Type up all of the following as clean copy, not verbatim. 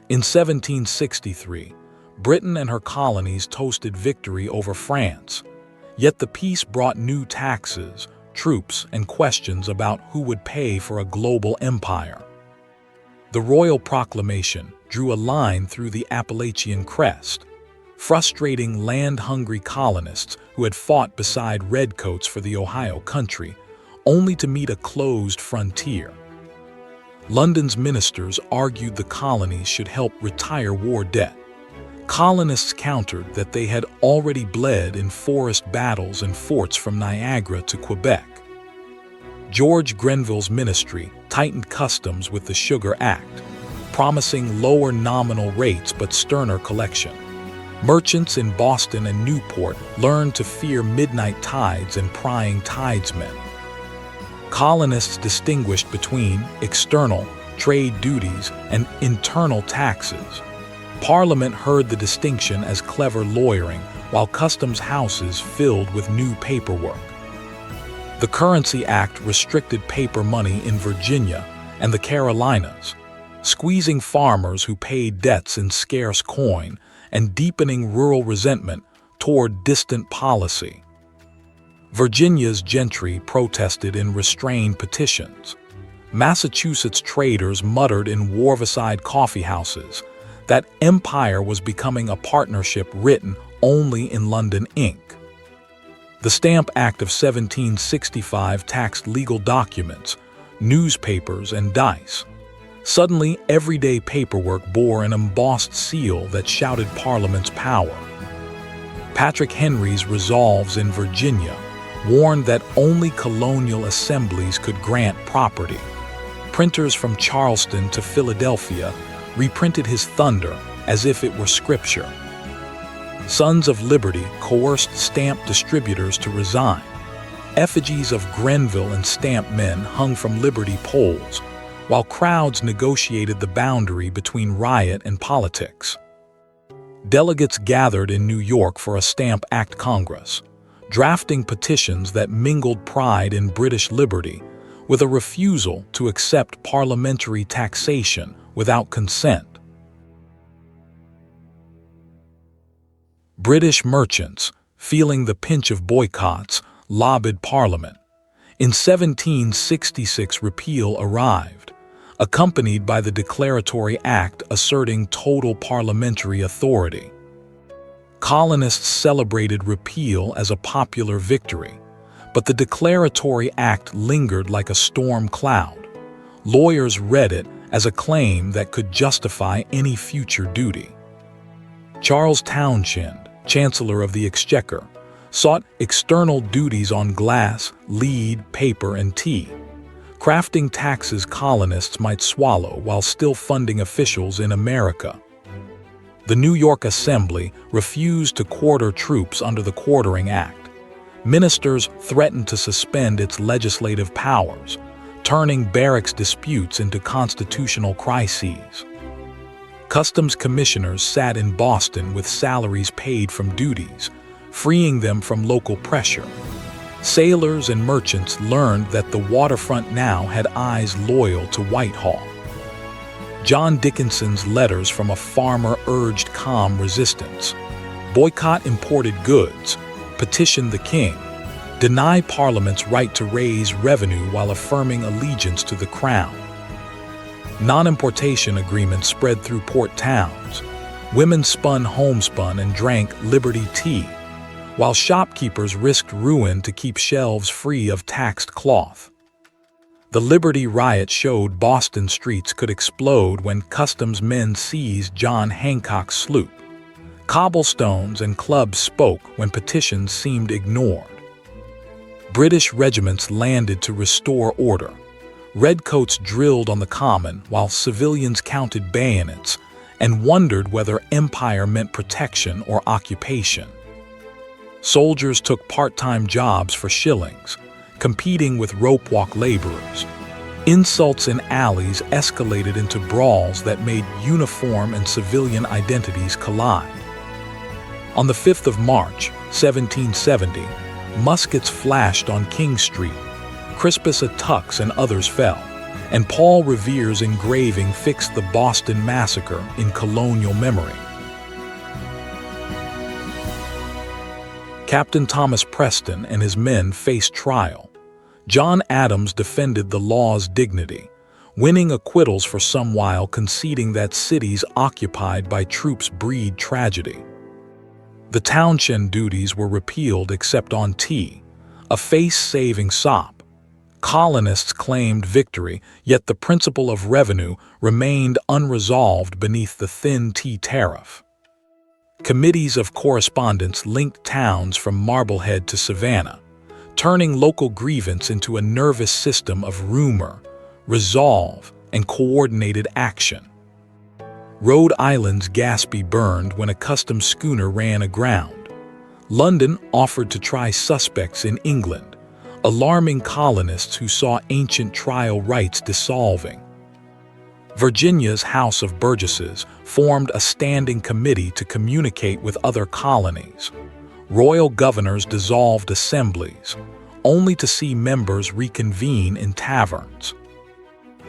In 1763, Britain and her colonies toasted victory over France, yet the peace brought new taxes, troops, and questions about who would pay for a global empire. The Royal Proclamation drew a line through the Appalachian crest, frustrating land-hungry colonists who had fought beside redcoats for the Ohio country, only to meet a closed frontier. London's ministers argued the colonies should help retire war debt. Colonists countered that they had already bled in forest battles and forts from Niagara to Quebec. George Grenville's ministry tightened customs with the Sugar Act, promising lower nominal rates but sterner collection. Merchants in Boston and Newport learned to fear midnight tides and prying tidesmen. Colonists distinguished between external trade duties and internal taxes. Parliament heard the distinction as clever lawyering, while customs houses filled with new paperwork. The Currency Act restricted paper money in Virginia and the Carolinas, squeezing farmers who paid debts in scarce coin and deepening rural resentment toward distant policy. Virginia's gentry protested in restrained petitions. Massachusetts traders muttered in Warvicide coffeehouses that empire was becoming a partnership written only in London ink. The Stamp Act of 1765 taxed legal documents, newspapers, and dice. Suddenly, everyday paperwork bore an embossed seal that shouted Parliament's power. Patrick Henry's resolves in Virginia warned that only colonial assemblies could grant property. Printers from Charleston to Philadelphia reprinted his thunder as if it were scripture. Sons of Liberty coerced stamp distributors to resign. Effigies of Grenville and stamp men hung from Liberty poles, while crowds negotiated the boundary between riot and politics. Delegates gathered in New York for a Stamp Act Congress, drafting petitions that mingled pride in British liberty with a refusal to accept parliamentary taxation without consent. British merchants, feeling the pinch of boycotts, lobbied Parliament. In 1766, repeal arrived, accompanied by the Declaratory Act asserting total parliamentary authority. Colonists celebrated repeal as a popular victory, but the Declaratory Act lingered like a storm cloud. Lawyers read it as a claim that could justify any future duty. Charles Townshend, Chancellor of the Exchequer, sought external duties on glass, lead, paper, and tea, crafting taxes colonists might swallow while still funding officials in America. The New York Assembly refused to quarter troops under the Quartering Act. Ministers threatened to suspend its legislative powers, turning barracks disputes into constitutional crises. Customs commissioners sat in Boston with salaries paid from duties, freeing them from local pressure. Sailors and merchants learned that the waterfront now had eyes loyal to Whitehall. John Dickinson's letters from a farmer urged calm resistance. Boycott imported goods, petition the king, deny Parliament's right to raise revenue while affirming allegiance to the crown. Non-importation agreements spread through port towns. Women spun homespun and drank Liberty tea, while shopkeepers risked ruin to keep shelves free of taxed cloth. The Liberty riot showed Boston streets could explode when customs men seized John Hancock's sloop. Cobblestones and clubs spoke when petitions seemed ignored. British regiments landed to restore order. Redcoats drilled on the common while civilians counted bayonets and wondered whether empire meant protection or occupation. Soldiers took part-time jobs for shillings, competing with rope-walk laborers. Insults in alleys escalated into brawls that made uniform and civilian identities collide. On the 5th of March, 1770, muskets flashed on King Street. Crispus Attucks and others fell. and Paul Revere's engraving fixed the Boston Massacre in colonial memory. Captain Thomas Preston and his men faced trial. John Adams defended the law's dignity, winning acquittals for some while conceding that cities occupied by troops breed tragedy. The Townshend duties were repealed except on tea, a face-saving sop. Colonists claimed victory, yet the principle of revenue remained unresolved beneath the thin tea tariff. Committees of correspondence linked towns from Marblehead to Savannah, turning local grievance into a nervous system of rumor, resolve, and coordinated action. Rhode Island's Gaspee burned when a customs schooner ran aground. London offered to try suspects in England, alarming colonists who saw ancient trial rights dissolving. Virginia's House of Burgesses formed a standing committee to communicate with other colonies. Royal governors dissolved assemblies, only to see members reconvene in taverns.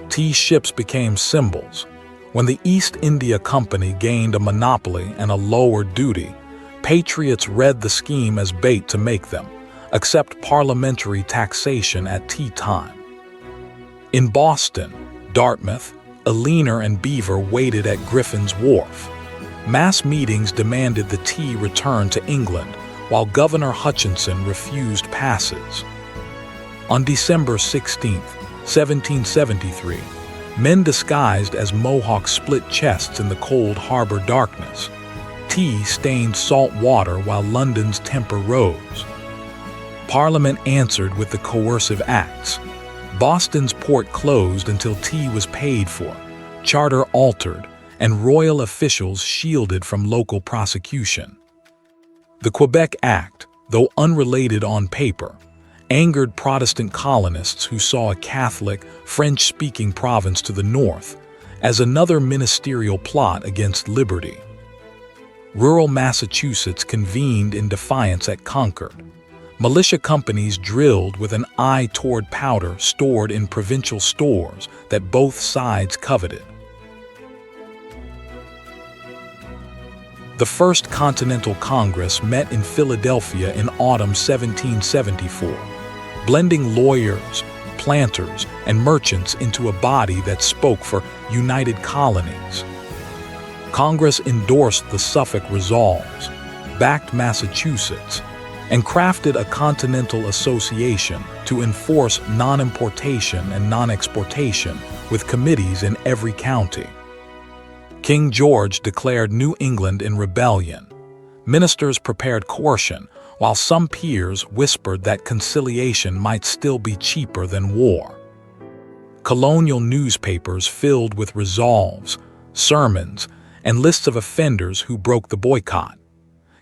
Tea ships became symbols. When the East India Company gained a monopoly and a lower duty, patriots read the scheme as bait to make them accept parliamentary taxation at tea time. In Boston, Dartmouth, Eleanor and Beaver waited at Griffin's Wharf. Mass meetings demanded the tea return to England, while Governor Hutchinson refused passes. On December 16, 1773, men disguised as Mohawks split chests in the cold harbor darkness. Tea stained salt water while London's temper rose. Parliament answered with the coercive acts. Boston's port closed until tea was paid for, charter altered, and royal officials shielded from local prosecution. The Quebec Act, though unrelated on paper, angered Protestant colonists who saw a Catholic, French-speaking province to the north as another ministerial plot against liberty. Rural Massachusetts convened in defiance at Concord. Militia companies drilled with an eye toward powder stored in provincial stores that both sides coveted. The First Continental Congress met in Philadelphia in autumn 1774, blending lawyers, planters, and merchants into a body that spoke for united colonies. Congress endorsed the Suffolk Resolves, backed Massachusetts, and crafted a continental association to enforce non-importation and non-exportation with committees in every county. King George declared New England in rebellion. Ministers prepared coercion, while some peers whispered that conciliation might still be cheaper than war. Colonial newspapers filled with resolves, sermons, and lists of offenders who broke the boycott.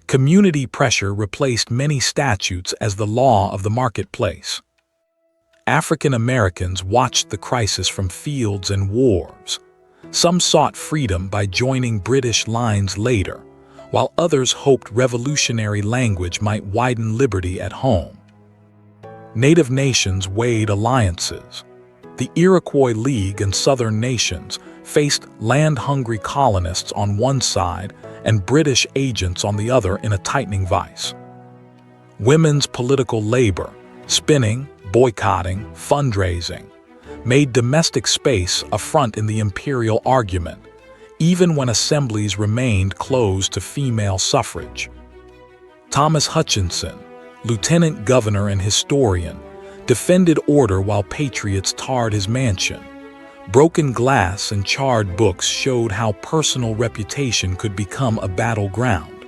Community pressure replaced many statutes as the law of the marketplace. African Americans watched the crisis from fields and wharves. Some sought freedom by joining British lines later, while others hoped revolutionary language might widen liberty at home. Native nations weighed alliances. The Iroquois League and Southern nations faced land-hungry colonists on one side and British agents on the other in a tightening vice. Women's political labor, spinning, boycotting, fundraising, made domestic space a front in the imperial argument, even when assemblies remained closed to female suffrage. Thomas Hutchinson, lieutenant governor and historian, defended order while patriots tarred his mansion. Broken glass and charred books showed how personal reputation could become a battleground.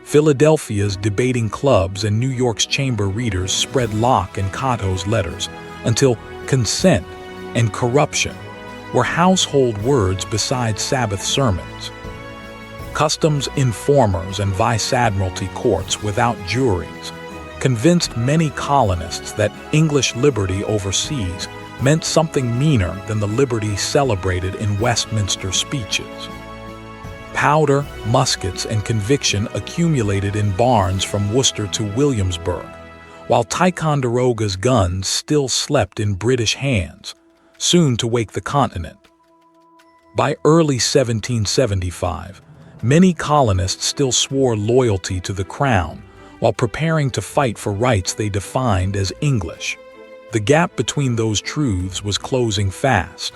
Philadelphia's debating clubs and New York's chamber readers spread Locke and Cato's letters until consent and corruption were household words beside Sabbath sermons. Customs informers and vice admiralty courts without juries convinced many colonists that English liberty overseas meant something meaner than the liberty celebrated in Westminster speeches. Powder, muskets, and conviction accumulated in barns from Worcester to Williamsburg, while Ticonderoga's guns still slept in British hands. soon to wake the continent. By early 1775, many colonists still swore loyalty to the crown while preparing to fight for rights they defined as English. The gap between those truths was closing fast.